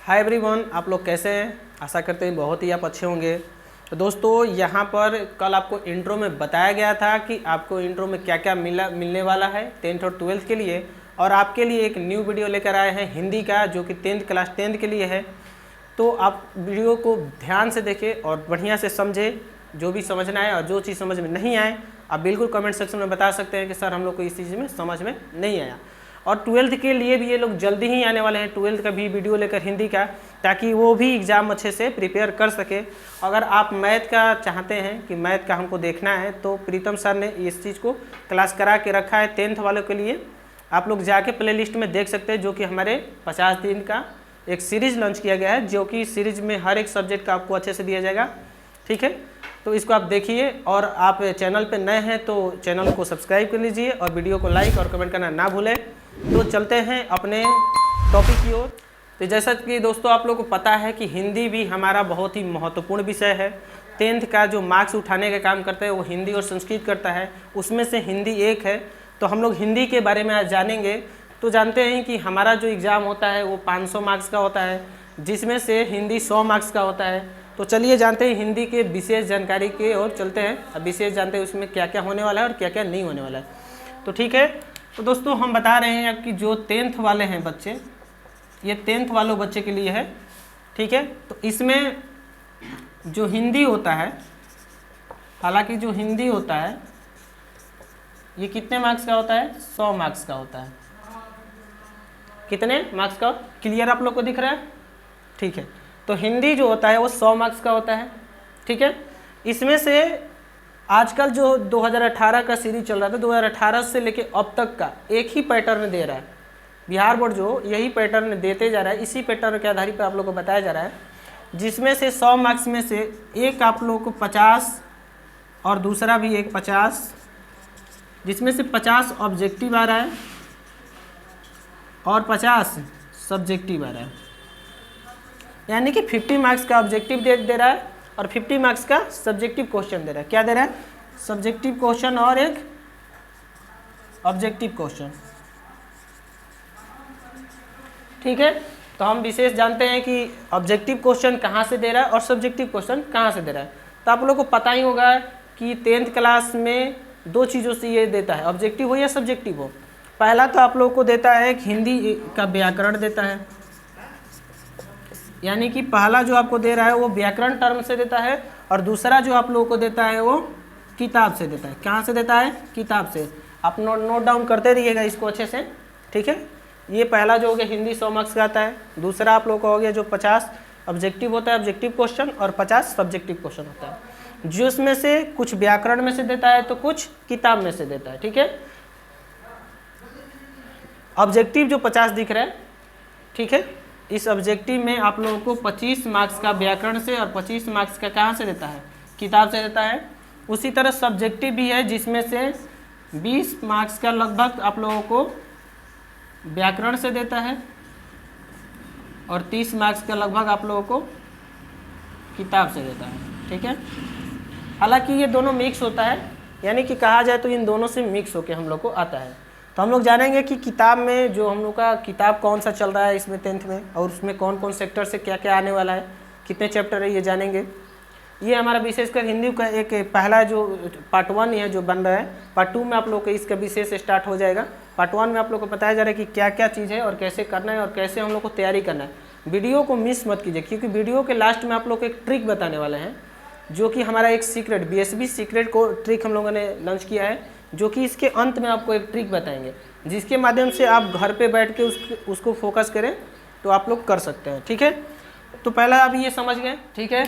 Hi everyone, आप लोग कैसे हैं? आशा करते हैं बहुत ही आप अच्छे होंगे। तो दोस्तों, यहाँ पर कल आपको इंट्रो में बताया गया था कि आपको इंट्रो में क्या क्या मिलने वाला है 10th और 12th के लिए, और आपके लिए एक न्यू वीडियो लेकर आए हैं हिंदी का, जो कि 10th क्लास 10th के लिए है। तो आप वीडियो को ध्यान से देखें और बढ़िया से समझें, जो भी समझना है, और जो चीज़ समझ में नहीं आए आप बिल्कुल कमेंट सेक्शन में बता सकते हैं कि सर हम लोग को इस चीज़ में समझ में नहीं आया। और 12th के लिए भी ये लोग जल्दी ही आने वाले हैं 12th का भी वीडियो लेकर हिंदी का, ताकि वो भी एग्ज़ाम अच्छे से प्रिपेयर कर सके। अगर आप मैथ का चाहते हैं कि मैथ का हमको देखना है, तो प्रीतम सर ने इस चीज़ को क्लास करा के रखा है 10th वालों के लिए। आप लोग जाके प्ले लिस्ट में देख सकते हैं, जो कि हमारे 50 दिन का एक सीरीज़ लॉन्च किया गया है, जो कि सीरीज़ में हर एक सब्जेक्ट का आपको अच्छे से दिया जाएगा। ठीक है, तो इसको आप देखिए, और आप चैनल पे नए हैं तो चैनल को सब्सक्राइब कर लीजिए और वीडियो को लाइक और कमेंट करना ना भूलें। तो चलते हैं अपने टॉपिक की ओर। तो जैसा कि दोस्तों आप लोगों को पता है कि हिंदी भी हमारा बहुत ही महत्वपूर्ण विषय है। 10th का जो मार्क्स उठाने का काम करता है वो हिंदी और संस्कृत करता है, उसमें से हिंदी एक है। तो हम लोग हिंदी के बारे में आज जानेंगे। तो जानते हैं कि हमारा जो एग्ज़ाम होता है वो 500 मार्क्स का होता है, जिसमें से हिंदी 100 मार्क्स का होता है। तो चलिए जानते हैं हिंदी के विशेष जानकारी के ओर चलते हैं। अब विशेष जानते हैं उसमें क्या क्या होने वाला है और क्या क्या नहीं होने वाला है। तो ठीक है, तो दोस्तों हम बता रहे हैं कि जो 10th वाले हैं बच्चे, ये 10th वालों बच्चे के लिए है। ठीक है, तो इसमें जो हिंदी होता है, हालांकि जो हिंदी होता है ये कितने मार्क्स का होता है? 100 मार्क्स का होता है। कितने मार्क्स का? क्लियर आप लोग को दिख रहा है? ठीक है, तो हिंदी जो होता है वो 100 मार्क्स का होता है। ठीक है, इसमें से आजकल जो 2018 का सीरीज चल रहा था, 2018 से लेके अब तक का एक ही पैटर्न दे रहा है बिहार बोर्ड, जो यही पैटर्न देते जा रहा है। इसी पैटर्न के आधार पर आप लोगों को बताया जा रहा है, जिसमें से 100 मार्क्स में से एक आप लोगों को 50 और दूसरा भी एक 50, जिसमें से 50 ऑब्जेक्टिव आ रहा है और 50 सब्जेक्टिव आ रहा है। यानी कि 50 मार्क्स का ऑब्जेक्टिव दे रहा है और 50 मार्क्स का सब्जेक्टिव क्वेश्चन दे रहा है। क्या दे रहा है? सब्जेक्टिव क्वेश्चन और एक ऑब्जेक्टिव क्वेश्चन। ठीक है, तो हम विशेष जानते हैं कि ऑब्जेक्टिव क्वेश्चन कहाँ से दे रहा है और सब्जेक्टिव क्वेश्चन कहाँ से दे रहा है। तो आप लोगों को पता ही होगा कि 10th क्लास में दो चीज़ों से ये देता है, ऑब्जेक्टिव हो या सब्जेक्टिव हो। पहला तो आप लोगों को देता है कि हिंदी का व्याकरण देता है, यानी कि पहला जो आपको दे रहा है वो व्याकरण टर्म से देता है, और दूसरा जो आप लोगों को देता है वो किताब से देता है। कहाँ से देता है? किताब से। आप नोट डाउन करते रहिएगा इसको अच्छे से। ठीक है, ये पहला जो हो गया हिंदी 100 मार्क्स का आता है। दूसरा आप लोगों को हो गया जो 50 ऑब्जेक्टिव होता है, ऑब्जेक्टिव क्वेश्चन, और 50 सब्जेक्टिव क्वेश्चन होता है, जो इसमें से कुछ व्याकरण में से देता है तो कुछ किताब में से देता है। ठीक है, ऑब्जेक्टिव जो 50 दिख रहा है, ठीक है, इस ऑब्जेक्टिव में आप लोगों को 25 मार्क्स का व्याकरण से और 25 मार्क्स का कहाँ से देता है? किताब से देता है। उसी तरह सब्जेक्टिव भी है, जिसमें से 20 मार्क्स का लगभग आप लोगों को व्याकरण से देता है और 30 मार्क्स का लगभग आप लोगों को किताब से देता है। ठीक है, हालांकि ये दोनों मिक्स होता है, यानी कि कहा जाए तो इन दोनों से मिक्स होकर हम लोग को आता है। तो हम लोग जानेंगे कि किताब में जो हम लोग का किताब कौन सा चल रहा है इसमें 10th में, और उसमें कौन कौन सेक्टर से क्या क्या आने वाला है, कितने चैप्टर है, ये जानेंगे। ये हमारा विशेषकर हिंदी का एक पहला जो पार्ट 1 है जो बन रहा है। पार्ट 2 में आप लोग को इसका विशेष स्टार्ट हो जाएगा। पार्ट 1 में आप लोग को बताया जा रहा है कि क्या क्या चीज़ है और कैसे करना है और कैसे हम लोग को तैयारी करना है। वीडियो को मिस मत कीजिए, क्योंकि वीडियो के लास्ट में आप लोग को एक ट्रिक बताने वाले हैं, जो कि हमारा एक सीक्रेट BSB सीक्रेट को ट्रिक हम लोगों ने लॉन्च किया है, जो कि इसके अंत में आपको एक ट्रिक बताएंगे, जिसके माध्यम से आप घर पे बैठ के उसको फोकस करें तो आप लोग कर सकते हैं। ठीक है, तो पहला आप ये समझ गए। ठीक है,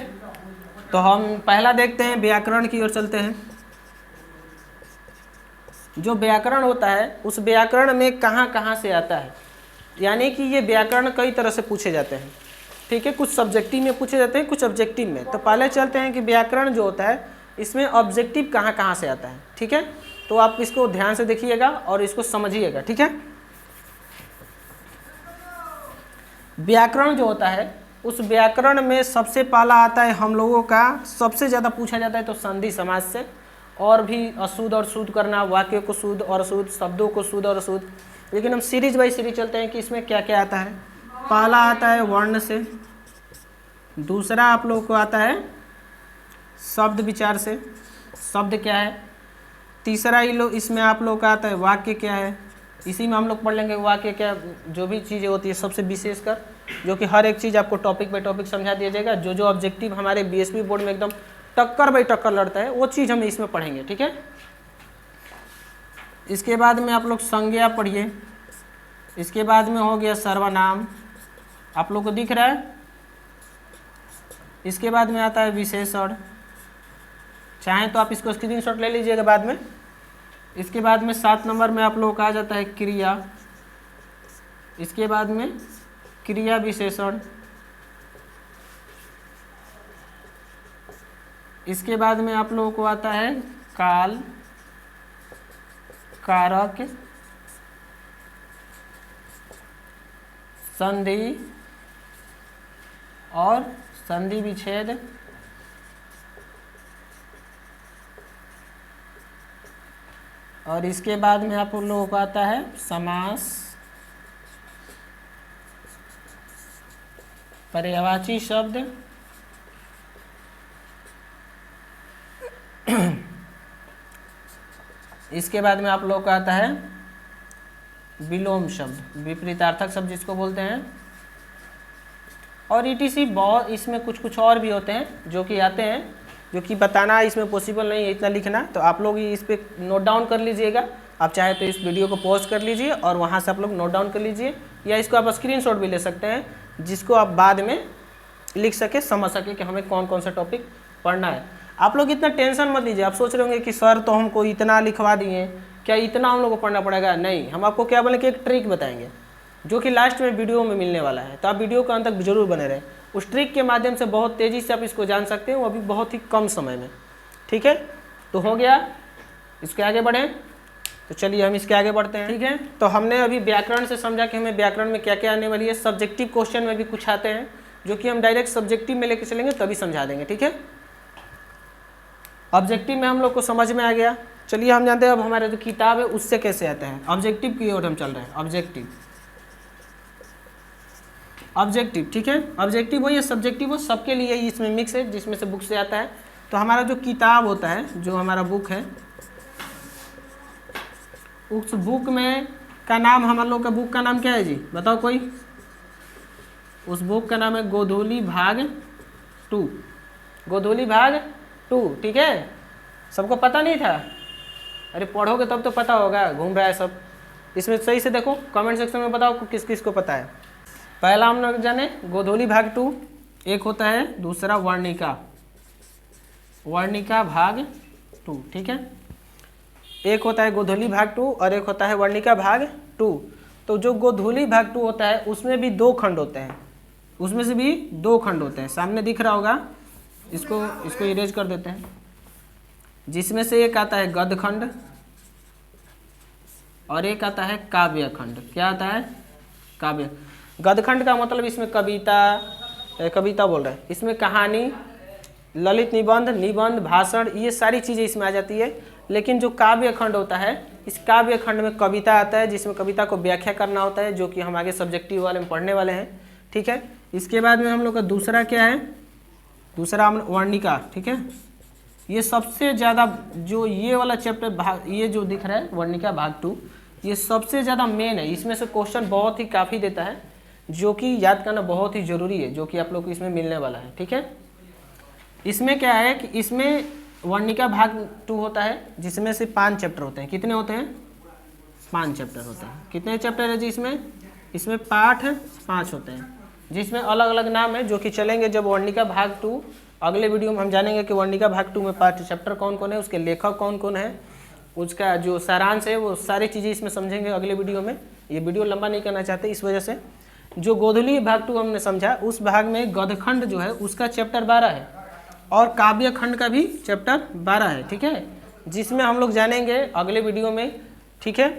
तो हम पहला देखते हैं, व्याकरण की ओर चलते हैं। जो व्याकरण होता है उस व्याकरण में कहाँ कहाँ से आता है, यानी कि ये व्याकरण कई तरह से पूछे जाते हैं। ठीक है, कुछ सब्जेक्टिव में पूछे जाते हैं, कुछ ऑब्जेक्टिव में। तो पहले चलते हैं कि व्याकरण जो होता है इसमें ऑब्जेक्टिव कहाँ कहाँ से आता है। ठीक है, तो आप इसको ध्यान से देखिएगा और इसको समझिएगा। ठीक है, व्याकरण जो होता है उस व्याकरण में सबसे पहला आता है हम लोगों का, सबसे ज़्यादा पूछा जाता है तो संधि समास से, और भी अशुद्ध और शुद्ध करना, वाक्य को शुद्ध और अशुद्ध, शब्दों को शुद्ध और अशुद्ध। लेकिन हम सीरीज बाई सीरीज चलते हैं कि इसमें क्या क्या आता है। पहला आता है वर्ण से, दूसरा आप लोग को आता है शब्द विचार से, शब्द क्या है, तीसरा इसमें आप लोग का आता है वाक्य क्या है। इसी में हम लोग पढ़ लेंगे वाक्य क्या, जो भी चीज़ें होती है सबसे विशेषकर, जो कि हर एक चीज़ आपको टॉपिक बाय टॉपिक समझा दिया जाएगा। जो जो ऑब्जेक्टिव हमारे बीएसपी बोर्ड में एकदम टक्कर बाई टक्कर लड़ता है वो चीज़ हम इसमें पढ़ेंगे, ठीक है। इसके बाद में आप लोग संज्ञा पढ़िए, इसके बाद में हो गया सर्वनाम, आप लोग को दिख रहा है। इसके बाद में आता है विशेषण, चाहें तो आप इसको स्क्रीनशॉट ले लीजिएगा बाद में। इसके बाद में 7 नंबर में आप लोगों का आ जाता है क्रिया, इसके बाद में क्रिया विशेषण, इसके बाद में आप लोगों को आता है काल, कारक, संधि और संधि विच्छेद, और इसके बाद में आप लोगों को आता है समास, पर्यायवाची शब्द, इसके बाद में आप लोगों को आता है विलोम शब्द, विपरीतार्थक शब्द जिसको बोलते हैं, और ईटीसी बहुत इसमें कुछ कुछ और भी होते हैं जो कि आते हैं, जो कि बताना इसमें पॉसिबल नहीं है इतना लिखना, तो आप लोग इस पे नोट डाउन कर लीजिएगा। आप चाहे तो इस वीडियो को पॉज कर लीजिए और वहाँ से आप लोग नोट डाउन कर लीजिए, या इसको आप स्क्रीनशॉट भी ले सकते हैं जिसको आप बाद में लिख सके, समझ सके कि हमें कौन कौन सा टॉपिक पढ़ना है। आप लोग इतना टेंशन मत लीजिए। आप सोच रहे होंगे कि सर तो हमको इतना लिखवा दिए, क्या इतना हम लोग को पढ़ना पड़ेगा? नहीं, हम आपको क्या बोलें कि एक ट्रिक बताएंगे जो कि लास्ट में वीडियो में मिलने वाला है, तो आप वीडियो के अंत तक जरूर बने रहें। उस ट्रिक के माध्यम से बहुत तेज़ी से आप इसको जान सकते हैं, वो अभी बहुत ही कम समय में, ठीक है। तो हो गया, इसके आगे बढ़ें, तो चलिए हम इसके आगे बढ़ते हैं, ठीक है। तो हमने अभी व्याकरण से समझा कि हमें व्याकरण में क्या क्या आने वाली है। सब्जेक्टिव क्वेश्चन में भी कुछ आते हैं जो कि हम डायरेक्ट सब्जेक्टिव में लेके चलेंगे तभी समझा देंगे, ठीक है। ऑब्जेक्टिव में हम लोग को समझ में आ गया। चलिए हम जानते हैं अब हमारा जो किताब है उससे कैसे आते हैं। ऑब्जेक्टिव की ओर हम चल रहे हैं। ऑब्जेक्टिव, ऑब्जेक्टिव, ठीक है। ऑब्जेक्टिव हो या सब्जेक्टिव हो, सबके लिए इसमें मिक्स है, जिसमें से बुक से आता है। तो हमारा जो किताब होता है, जो हमारा बुक है, उस बुक में का नाम, हम लोग का बुक का नाम क्या है जी, बताओ कोई? उस बुक का नाम है गोधूली भाग 2, गोधूली भाग 2, ठीक है। सबको पता नहीं था? अरे पढ़ोगे तब तो पता होगा, घूम रहा है सब। इसमें सही से देखो, कमेंट सेक्शन में बताओ किस किस को पता है। पहला हम लोग जाने गोधूली भाग 2, एक होता है, दूसरा वर्णिका, वर्णिका भाग 2, ठीक है। एक होता है गोधूली भाग 2 और एक होता है वर्णिका भाग 2। तो जो गोधूली भाग 2 होता है उसमें भी 2 खंड होते हैं, उसमें से भी 2 खंड होते हैं। सामने दिख रहा होगा, इसको इरेज कर देते हैं। जिसमें से एक आता है गद्य खंड और एक आता है काव्य खंड। क्या आता है? काव्य। गद्य खंड का मतलब इसमें कविता बोल रहे हैं, इसमें कहानी, ललित निबंध, निबंध, भाषण, ये सारी चीज़ें इसमें आ जाती है। लेकिन जो काव्य खंड होता है, इस काव्य खंड में कविता आता है, जिसमें कविता को व्याख्या करना होता है, जो कि हम आगे सब्जेक्टिव वाले में पढ़ने वाले हैं, ठीक है। इसके बाद में हम लोग का दूसरा क्या है? दूसरा वर्णिका, ठीक है। ये सबसे ज़्यादा जो ये वाला चैप्टर भाग, ये जो दिख रहा है वर्णिका भाग 2, ये सबसे ज़्यादा मेन है। इसमें से क्वेश्चन बहुत ही काफ़ी देता है, जो कि याद करना बहुत ही ज़रूरी है, जो कि आप लोग को इसमें मिलने वाला है, ठीक है। इसमें क्या है कि इसमें वर्णिका भाग 2 होता है, जिसमें से 5 चैप्टर होते हैं। कितने होते हैं? 5 चैप्टर होते हैं। कितने चैप्टर है जी इसमें? इसमें पाठ 5 होते हैं, जिसमें अलग अलग नाम है, जो कि चलेंगे जब वर्णिका भाग 2 अगले वीडियो में हम जानेंगे कि वर्णिका भाग 2 में पाठ चैप्टर कौन कौन है, उसके लेखक कौन कौन है, उसका जो सारांश है, वो सारी चीज़ें इसमें समझेंगे अगले वीडियो में। ये वीडियो लंबा नहीं करना चाहते, इस वजह से। जो गोधूली भाग 2 हमने समझा, उस भाग में गद्यखंड जो है उसका चैप्टर 12 है और काव्य खंड का भी चैप्टर 12 है, ठीक है। जिसमें हम लोग जानेंगे अगले वीडियो में, ठीक है,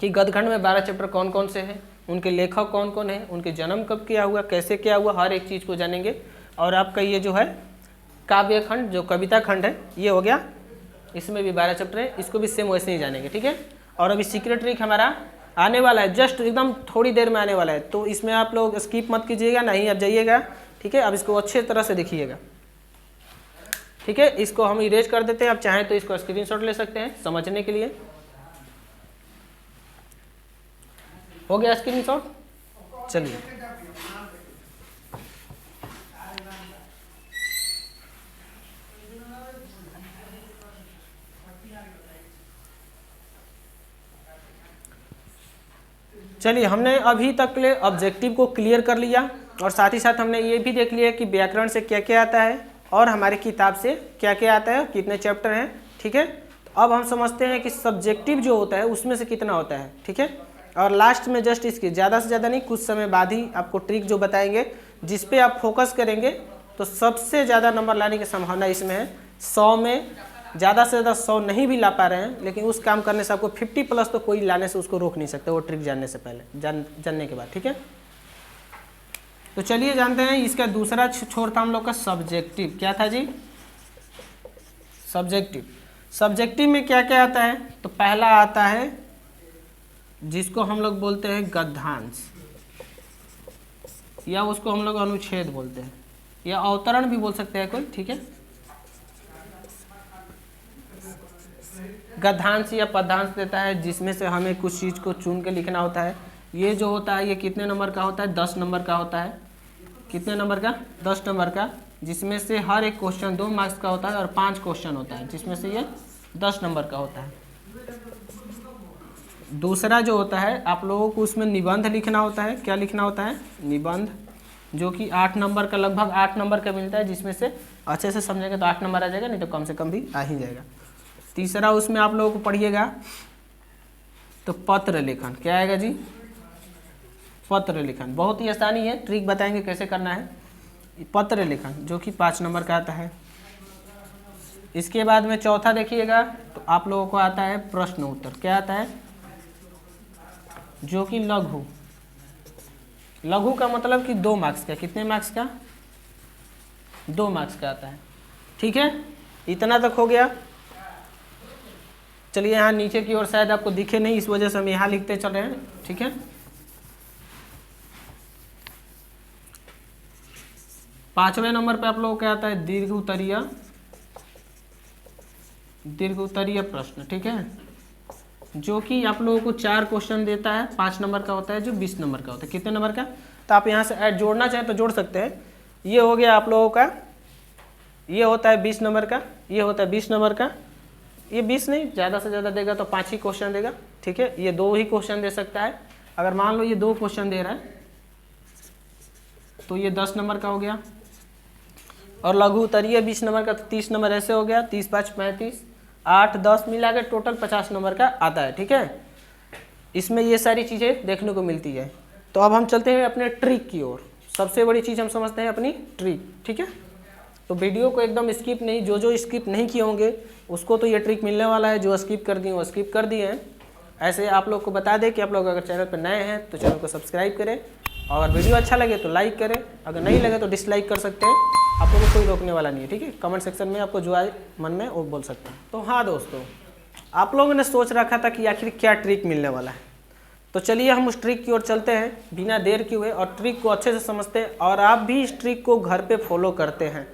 कि गद्यखंड में 12 चैप्टर कौन कौन से हैं, उनके लेखक कौन कौन है, उनके जन्म कब किया हुआ, कैसे किया हुआ, हर एक चीज़ को जानेंगे। और आपका ये जो है काव्य खंड, जो कविता खंड है, ये हो गया, इसमें भी 12 चैप्टर है, इसको भी सेम वैसे ही जानेंगे, ठीक है। और अभी सीक्रेट ट्रिक हमारा आने वाला है, जस्ट एकदम थोड़ी देर में आने वाला है। तो इसमें आप लोग स्किप मत कीजिएगा, नहीं आप जाइएगा, ठीक है। अब इसको अच्छे तरह से देखिएगा, ठीक है। इसको हम इरेज कर देते हैं, आप चाहें तो इसको स्क्रीनशॉट ले सकते हैं समझने के लिए। हो गया स्क्रीनशॉट, चलिए। चलिए, हमने अभी तक ले ऑब्जेक्टिव को क्लियर कर लिया और साथ ही साथ हमने ये भी देख लिया कि व्याकरण से क्या क्या आता है और हमारे किताब से क्या क्या आता है, कितने चैप्टर हैं, ठीक है। तो अब हम समझते हैं कि सब्जेक्टिव जो होता है उसमें से कितना होता है, ठीक है। और लास्ट में जस्ट इसकी ज़्यादा से ज़्यादा नहीं, कुछ समय बाद ही आपको ट्रिक जो बताएंगे जिस पे आप फोकस करेंगे तो सबसे ज़्यादा नंबर लाने की संभावना इसमें है। 100 में ज़्यादा से ज़्यादा 100 नहीं भी ला पा रहे हैं, लेकिन उस काम करने से आपको 50 प्लस तो कोई लाने से उसको रोक नहीं सकते, वो ट्रिक जानने से पहले, जानने के बाद, ठीक है। तो चलिए जानते हैं इसका दूसरा छोर था हम लोग का सब्जेक्टिव। क्या था जी? सब्जेक्टिव। सब्जेक्टिव में क्या क्या आता है? तो पहला आता है जिसको हम लोग बोलते हैं गद्यांश, या उसको हम लोग अनुच्छेद बोलते हैं, या अवतरण भी बोल सकते हैं कोई, ठीक है। गद्यांश या पद्यांश देता है जिसमें से हमें कुछ चीज़ को चुन के लिखना होता है। ये जो होता है ये कितने नंबर का होता है? 10 नंबर का होता है। कितने नंबर का? 10 नंबर का, जिसमें से हर एक क्वेश्चन 2 मार्क्स का होता है और 5 क्वेश्चन होता है, जिसमें से ये 10 नंबर का होता है। दूसरा जो होता है आप लोगों को उसमें निबंध लिखना होता है। क्या लिखना होता है? निबंध, जो कि 8 नंबर का, लगभग 8 नंबर का मिलता है, जिसमें से अच्छे से समझेंगे तो 8 नंबर आ जाएगा, नहीं तो कम से कम भी आ ही जाएगा। तीसरा उसमें आप लोगों को पढ़िएगा तो पत्र लेखन। क्या आएगा जी? पत्र लेखन। बहुत ही आसानी है, ट्रिक बताएंगे कैसे करना है। पत्र लेखन जो कि 5 नंबर का आता है। इसके बाद में चौथा देखिएगा तो आप लोगों को आता है प्रश्न उत्तर। क्या आता है? जो कि लघु। लघु का मतलब कि 2 मार्क्स का। कितने मार्क्स का? 2 मार्क्स का आता है, ठीक है। इतना तक हो गया। चलिए यहाँ नीचे की ओर शायद आपको दिखे नहीं, इस वजह से हम यहाँ लिखते चल रहे हैं, ठीक है। 5वें नंबर पे आप लोगों को आता है दीर्घ उत्तरीय प्रश्न, ठीक है, जो कि आप लोगों को 4 क्वेश्चन देता है। 5 नंबर का होता है, जो 20 नंबर का होता है। कितने नंबर का? तो आप यहाँ से ऐड जोड़ना चाहें तो जोड़ सकते हैं। ये हो गया आप लोगों का, ये होता है 20 नंबर का, ये होता है 20 नंबर का। ये 20 नहीं, ज़्यादा से ज़्यादा देगा तो 5 ही क्वेश्चन देगा, ठीक है। ये 2 ही क्वेश्चन दे सकता है। अगर मान लो ये 2 क्वेश्चन दे रहा है तो ये 10 नंबर का हो गया। और लघु उत्तरीय 20 नंबर का, तो 30 नंबर ऐसे हो गया। 30 5 35, 8 10 मिला के टोटल 50 नंबर का आता है, ठीक है। इसमें ये सारी चीज़ें देखने को मिलती है। तो अब हम चलते हैं अपने ट्रिक की ओर। सबसे बड़ी चीज़ हम समझते हैं अपनी ट्रिक, ठीक है। तो वीडियो को एकदम स्किप नहीं, जो स्किप नहीं किए होंगे उसको तो ये ट्रिक मिलने वाला है। जो स्किप कर दिए वो स्किप कर दिए हैं। ऐसे आप लोग को बता दें कि आप लोग अगर चैनल पर नए हैं तो चैनल को सब्सक्राइब करें, और वीडियो अच्छा लगे तो लाइक करें, अगर नहीं लगे तो डिसलाइक कर सकते हैं। आप लोगों को कोई रोकने वाला नहीं है, ठीक है। कमेंट सेक्शन में आपको जो आए मन में वो बोल सकते हैं। तो हाँ दोस्तों, आप लोगों ने सोच रखा था कि आखिर क्या ट्रिक मिलने वाला है, तो चलिए हम उस ट्रिक की ओर चलते हैं बिना देर किए हुए, और ट्रिक को अच्छे से समझते हैं। और आप भी इस ट्रिक को घर पे फॉलो करते हैं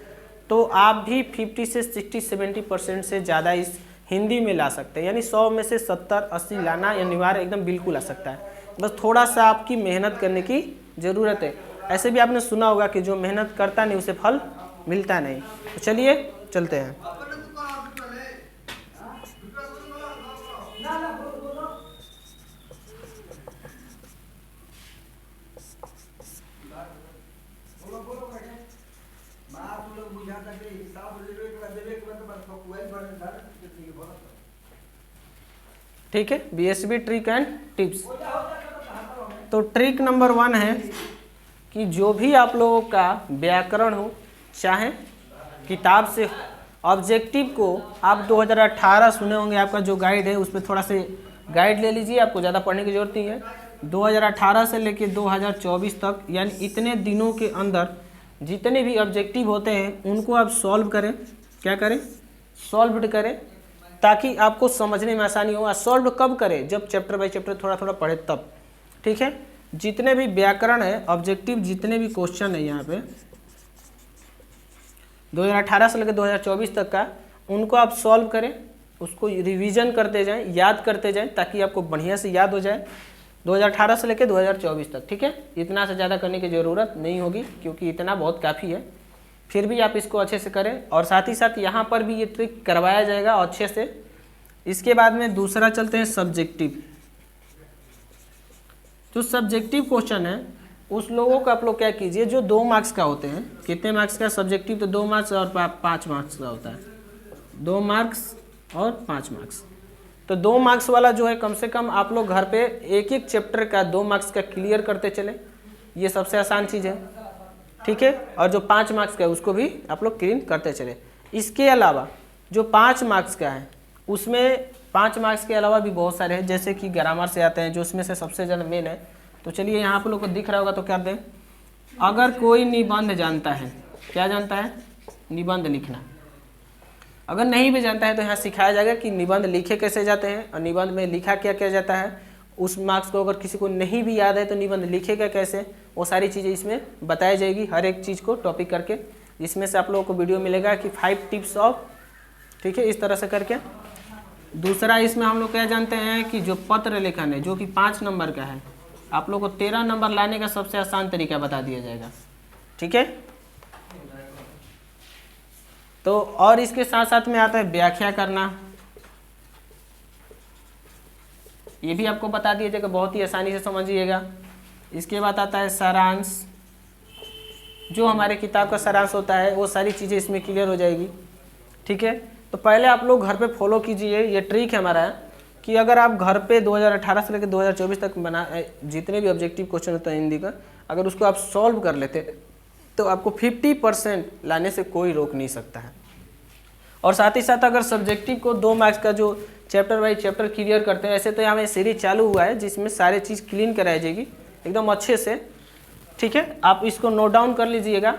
तो आप भी 50 से 60-70% से ज़्यादा इस हिंदी में ला सकते हैं। यानी 100 में से 70-80 लाना अनिवार्य, एकदम बिल्कुल आ सकता है। बस थोड़ा सा आपकी मेहनत करने की ज़रूरत है। ऐसे भी आपने सुना होगा कि जो मेहनत करता नहीं उसे फल मिलता नहीं। तो चलिए चलते हैं। ठीक है, BSB ट्रिक एंड टिप्स। तो ट्रिक नंबर 1 है कि जो भी आप लोगों का व्याकरण हो, चाहे किताब से, ऑब्जेक्टिव को आप 2018 सुने होंगे, आपका जो गाइड है उस पर थोड़ा से गाइड ले लीजिए, आपको ज़्यादा पढ़ने की जरूरत नहीं है। 2018 से लेके 2024 तक, यानी इतने दिनों के अंदर जितने भी ऑब्जेक्टिव होते हैं उनको आप सॉल्व करें। क्या करें? सॉल्व करें। ताकि आपको समझने में आसानी हो। सॉल्व कब करें? जब चैप्टर बाय चैप्टर थोड़ा थोड़ा पढ़े तब, ठीक है। जितने भी व्याकरण है, ऑब्जेक्टिव जितने भी क्वेश्चन है यहाँ पे 2018 से लेकर 2024 तक का, उनको आप सॉल्व करें, उसको रिवीजन करते जाएं, याद करते जाएं, ताकि आपको बढ़िया से याद हो जाए 2018 से लेकर 2024 तक, ठीक है। इतना से ज़्यादा करने की ज़रूरत नहीं होगी, क्योंकि इतना बहुत काफ़ी है। फिर भी आप इसको अच्छे से करें, और साथ ही साथ यहाँ पर भी ये ट्रिक करवाया जाएगा अच्छे से। इसके बाद में दूसरा चलते हैं सब्जेक्टिव। जो सब्जेक्टिव क्वेश्चन है उस लोगों को आप लोग क्या कीजिए, जो 2 मार्क्स का होते हैं। कितने मार्क्स का सब्जेक्टिव? तो 2 मार्क्स और 5 मार्क्स का होता है। 2 मार्क्स और 5 मार्क्स। तो 2 मार्क्स वाला जो है, कम से कम आप लोग घर पे एक एक चैप्टर का 2 मार्क्स का क्लियर करते चले, ये सबसे आसान चीज़ है, ठीक है। और जो 5 मार्क्स का है उसको भी आप लोग क्लीन करते चले। इसके अलावा जो 5 मार्क्स का है, उसमें 5 मार्क्स के अलावा भी बहुत सारे हैं, जैसे कि ग्रामर से आते हैं, जो उसमें से सबसे ज़्यादा मेन है। तो चलिए यहाँ आप लोग को दिख रहा होगा, तो क्या दें, अगर कोई निबंध जानता है, क्या जानता है? निबंध लिखना। अगर नहीं भी जानता है तो यहाँ सिखाया जाएगा कि निबंध लिखे कैसे जाते हैं, और निबंध में लिखा क्या क्या जाता है। उस मार्क्स को अगर किसी को नहीं भी याद है तो निबंध लिखेगा कैसे, वो सारी चीज़ें इसमें बताई जाएगी, हर एक चीज़ को टॉपिक करके। इसमें से आप लोगों को वीडियो मिलेगा कि 5 टिप्स ऑफ, ठीक है, इस तरह से करके। दूसरा इसमें हम लोग क्या जानते हैं कि जो पत्र लेखन है, जो कि 5 नंबर का है, आप लोग को 13 नंबर लाने का सबसे आसान तरीका बता दिया जाएगा, ठीक है। तो और इसके साथ साथ में आता है व्याख्या करना, ये भी आपको बता दिया जाएगा, बहुत ही आसानी से समझिएगा। इसके बाद आता है सारांश, जो हमारे किताब का सारांश होता है, वो सारी चीज़ें इसमें क्लियर हो जाएगी, ठीक है। तो पहले आप लोग घर पे फॉलो कीजिए, ये ट्रिक है हमारा कि अगर आप घर पे 2018 से लेकर 2024 तक जितने भी ऑब्जेक्टिव क्वेश्चन होता है हिंदी का, अगर उसको आप सॉल्व कर लेते तो आपको 50% लाने से कोई रोक नहीं सकता है। और साथ ही साथ अगर सब्जेक्टिव को 2 मार्क्स का जो चैप्टर बाई चैप्टर क्लियर करते हैं, ऐसे तो यहाँ में सीरीज चालू हुआ है जिसमें सारे चीज़ क्लीन कराई जाएगी एकदम अच्छे से, ठीक है। आप इसको नोट डाउन कर लीजिएगा,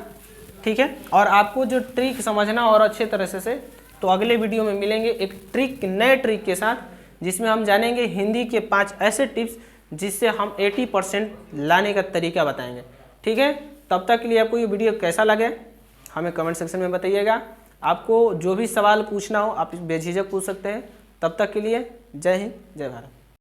ठीक है। और आपको जो ट्रिक समझना और अच्छे तरह से, तो अगले वीडियो में मिलेंगे एक ट्रिक, नए ट्रिक के साथ, जिसमें हम जानेंगे हिंदी के 5 ऐसे टिप्स जिससे हम 80% लाने का तरीका बताएंगे, ठीक है। तब तक के लिए आपको ये वीडियो कैसा लगे हमें कमेंट सेक्शन में बताइएगा। आपको जो भी सवाल पूछना हो आप बेझिझक पूछ सकते हैं। तब तक के लिए जय हिंद, जय भारत।